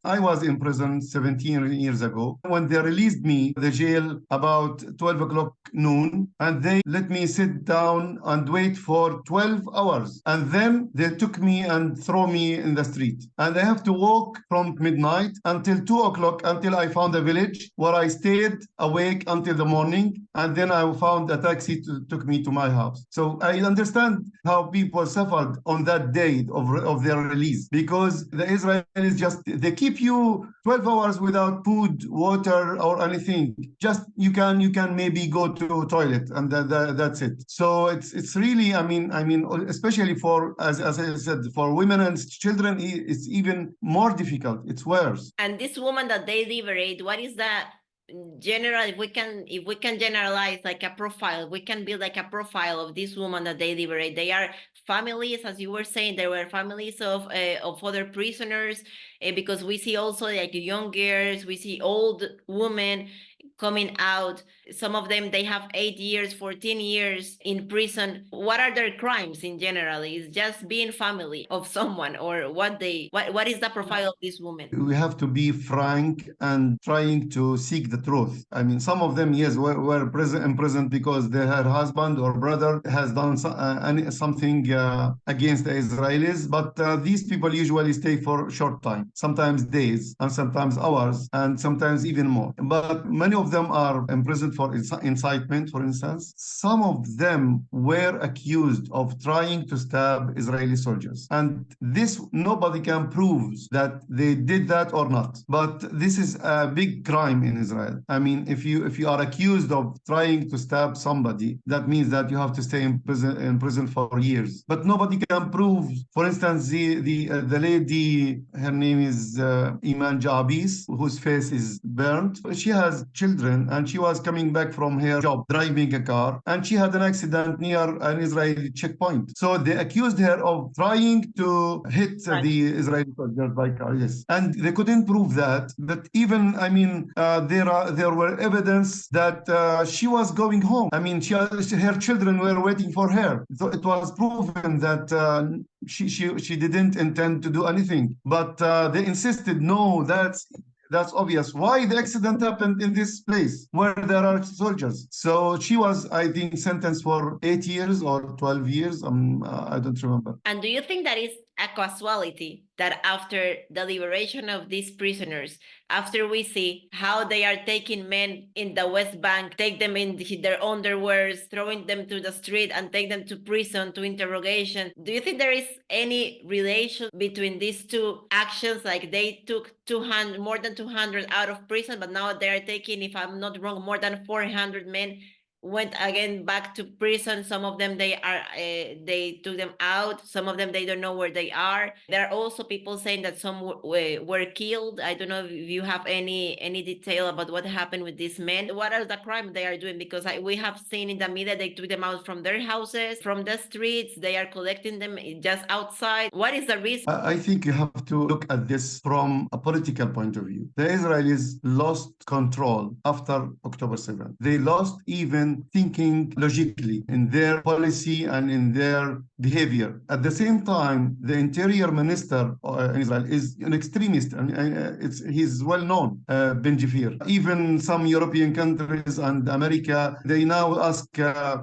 I was in prison 17 years ago. When they released me, the jail about 12 o'clock noon, and they let me sit down and wait for 12 hours. And then they took me and throw me in the street. And I have to walk from midnight until 2 o'clock until I found a village where I stayed awake until the morning. And then I found a taxi took me to my house. So I understand how people suffered on that day of their release, because the Israelis they keep you 12 hours without food, water, or anything. Just you can maybe go to toilet, and that's it. So it's really, I mean, especially for, as I said, for women and children, it's even more difficult. It's worse. And this woman that they liberate, what is that? General, if we can generalize like a profile, we can build like a profile of this woman that they liberate. They are families, as you were saying, there were families of other prisoners, because we see also like young girls, we see old women coming out. Some of them, they have 8 years, 14 years in prison. What are their crimes in general? Is just being family of someone, or what is the profile of this woman? We have to be frank and trying to seek the truth. I mean, some of them, yes, were imprisoned because their husband or brother has done something against the Israelis, but these people usually stay for a short time, sometimes days, and sometimes hours, and sometimes even more. But many of them are imprisoned for incitement, for instance. Some of them were accused of trying to stab Israeli soldiers. And this, nobody can prove that they did that or not. But this is a big crime in Israel. I mean, if you are accused of trying to stab somebody, that means that you have to stay in prison for years. But nobody can prove. For instance, the lady, her name is Iman Jabis, whose face is burnt. She has children, and she was coming back from her job driving a car, and she had an accident near an Israeli checkpoint. So they accused her of trying to hit the Israeli soldiers by car. Yes, and they couldn't prove that. But even, I mean, there were evidence that she was going home. I mean, her children were waiting for her. So it was proven that she didn't intend to do anything. But they insisted, no, that's obvious. Why the accident happened in this place where there are soldiers? So she was, I think, sentenced for 8 years or 12 years. I don't remember. And do you think that is a causality that after the liberation of these prisoners, after we see how they are taking men in the West Bank, take them in their underwears, throwing them to the street and take them to prison, to interrogation, do you think there is any relation between these two actions? Like they took more than 200 out of prison, but now they are taking, if I'm not wrong, more than 400 men went again back to prison. Some of them they took them out. Some of them they don't know where they are. There are also people saying that some were killed. I don't know if you have any detail about what happened with these men. What are the crimes they are doing? Because we have seen in the media they took them out from their houses, from the streets. They are collecting them just outside. What is the reason? I think you have to look at this from a political point of view. The Israelis lost control after October 7th. They lost even thinking logically in their policy and in their behavior. At the same time, the interior minister in Israel is an extremist, and he's well known, Ben Gvir. Even some European countries and America, they now ask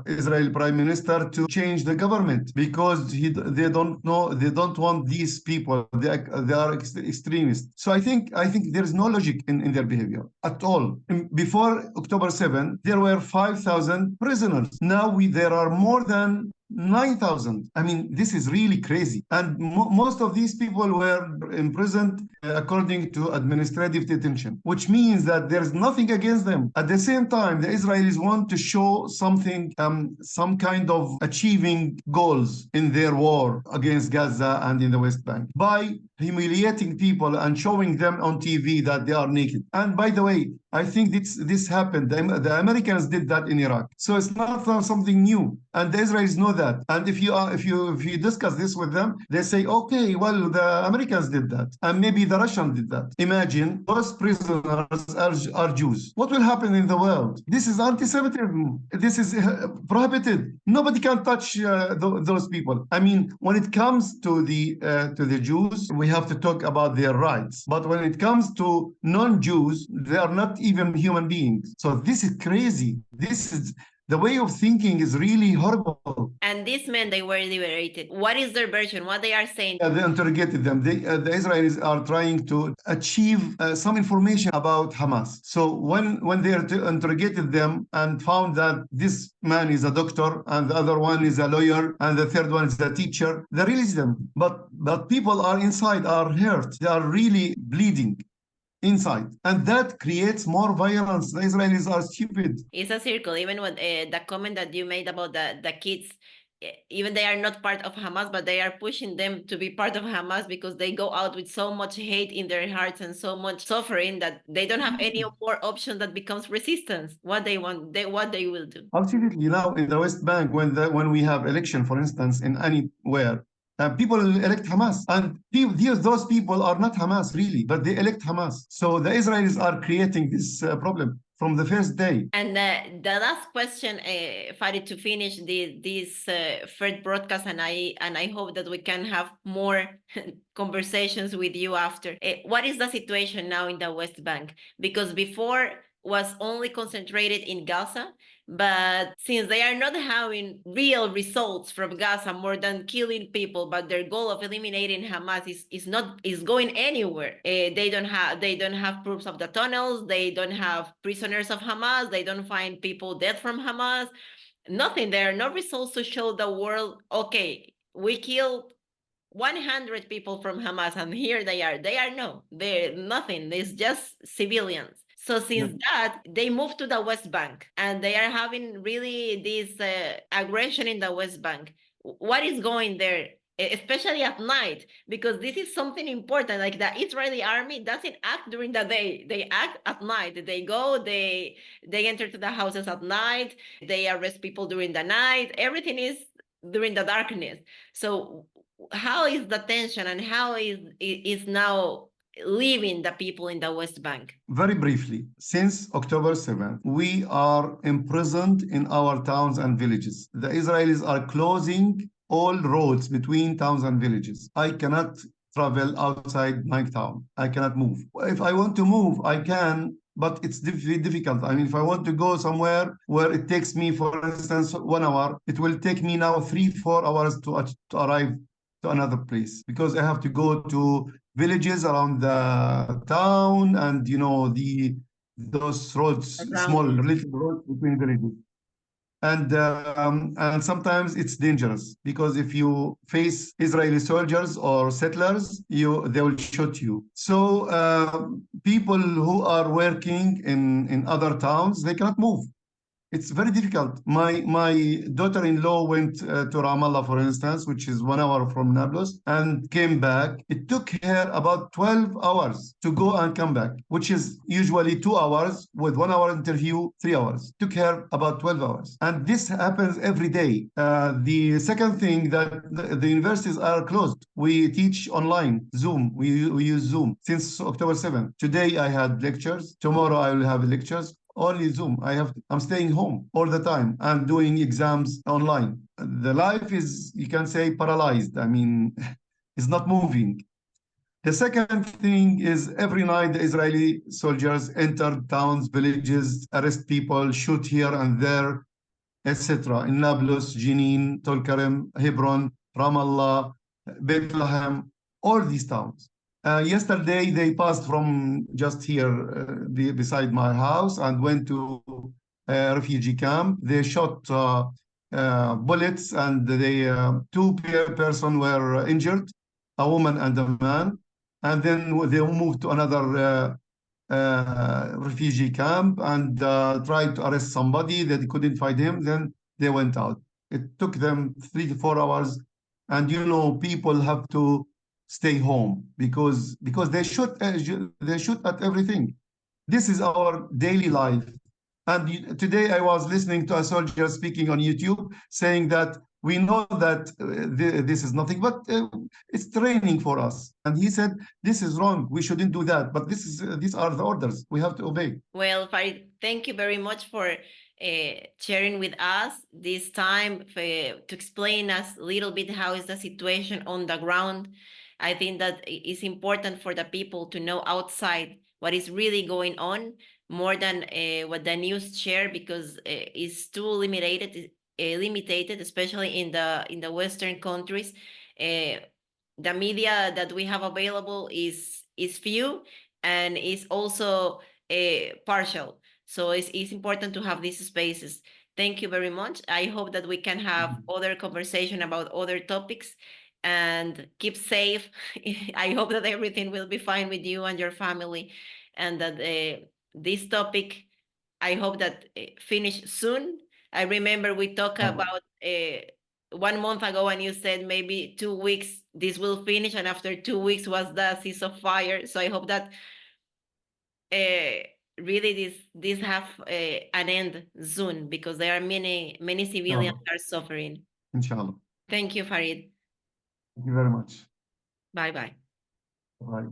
Israel Prime Minister to change the government because they don't want these people. They are extremists. So I think there is no logic in their behavior at all. Before October 7, there were 5,000 prisoners. Now there are more than 9,000. I mean, this is really crazy. And most of these people were imprisoned according to administrative detention, which means that there's nothing against them. At the same time, the Israelis want to show something, some kind of achieving goals in their war against Gaza and in the West Bank by humiliating people and showing them on TV that they are naked. And by the way, I think this happened. The Americans did that in Iraq, so it's not something new, and the Israelis know that. And if you discuss this with them, they say, okay, well, the Americans did that, and maybe the Russians did that. Imagine those prisoners are Jews. What will happen in the world? This is anti-Semitism. This is prohibited. Nobody can touch those people. I mean, when it comes to the Jews, we have to talk about their rights. But when it comes to non-Jews, they are not even human beings. So this is crazy. The way of thinking is really horrible. And these men, they were liberated. What is their version? What they are saying? They interrogated them. The Israelis are trying to achieve some information about Hamas. So when they interrogated them and found that this man is a doctor and the other one is a lawyer and the third one is a teacher, they released them. But people are inside, are hurt. They are really bleeding inside, and that creates more violence. The Israelis are stupid. It's a circle. Even with the comment that you made about the kids, even they are not part of Hamas, but they are pushing them to be part of Hamas because they go out with so much hate in their hearts and so much suffering that they don't have any more option that becomes resistance. What they want, what they will do. Absolutely. Now in the West Bank, when we have election, for instance, in anywhere, people elect Hamas, and those people are not Hamas really, but they elect Hamas. So the Israelis are creating this problem from the first day. And the last question, Farid, to finish this first broadcast, and I hope that we can have more conversations with you after. What is the situation now in the West Bank? Because before was only concentrated in Gaza, but since they are not having real results from Gaza more than killing people, but their goal of eliminating Hamas is going anywhere. They don't have proofs of the tunnels. They don't have prisoners of Hamas. They don't find people dead from Hamas. Nothing. There are no results to show the world, okay, we killed 100 people from Hamas, and here they are. They're nothing. It's just civilians. So since that, they moved to the West Bank, and they are having really this aggression in the West Bank. What is going there, especially at night? Because this is something important. Like the Israeli army doesn't act during the day; they act at night. They go, they enter to the houses at night. They arrest people during the night. Everything is during the darkness. So how is the tension, and how is now leaving the people in the West Bank? Very briefly, since October 7th, we are imprisoned in our towns and villages. The Israelis are closing all roads between towns and villages. I cannot travel outside my town. I cannot move. If I want to move, I can, but it's difficult. I mean, if I want to go somewhere where it takes me, for instance, 1 hour, it will take me now 3-4 hours to arrive to another place, because I have to go to villages around the town, and those roads, small little roads between villages, and sometimes it's dangerous, because if you face Israeli soldiers or settlers, they will shoot you. So people who are working in other towns, they cannot move. It's very difficult. My daughter-in-law went to Ramallah, for instance, which is 1 hour from Nablus, and came back. It took her about 12 hours to go and come back, which is usually 2 hours with 1 hour interview, 3 hours. Took her about 12 hours. And this happens every day. The second thing, that the universities are closed. We teach online, Zoom. We use Zoom since October 7th. Today I had lectures. Tomorrow I will have lectures. Only Zoom. I'm staying home all the time. I'm doing exams online. The life is, you can say, paralyzed. I mean, it's not moving. The second thing is, every night the Israeli soldiers enter towns, villages, arrest people, shoot here and there, etc. In Nablus, Jenin, Tulkarem, Hebron, Ramallah, Bethlehem, all these towns. Yesterday, they passed from just here beside my house and went to a refugee camp. They shot bullets, and two persons were injured, a woman and a man. And then they moved to another refugee camp and tried to arrest somebody. They couldn't find him. Then they went out. It took them 3 to 4 hours. And people have to stay home because they shoot at everything. This is our daily life. And today I was listening to a soldier speaking on YouTube saying that we know that this is nothing, but it's training for us. And he said, this is wrong. We shouldn't do that. But these are the orders. We have to obey. Well, Farid, thank you very much for sharing with us this time to explain us a little bit how is the situation on the ground. I think that it's important for the people to know outside what is really going on more than what the news share, because it's too limited, especially in the Western countries. The media that we have available is few, and is also partial. So it's important to have these spaces. Thank you very much. I hope that we can have other conversation about other topics, and keep safe. I hope that everything will be fine with you and your family, and that this topic, I hope that finish soon. I remember we talked about 1 month ago, and you said maybe 2 weeks this will finish, and after 2 weeks was the ceasefire. So I hope that really this have an end soon, because there are many civilians are suffering. Inshallah. Thank you, Farid. Thank you very much. Bye bye. Bye.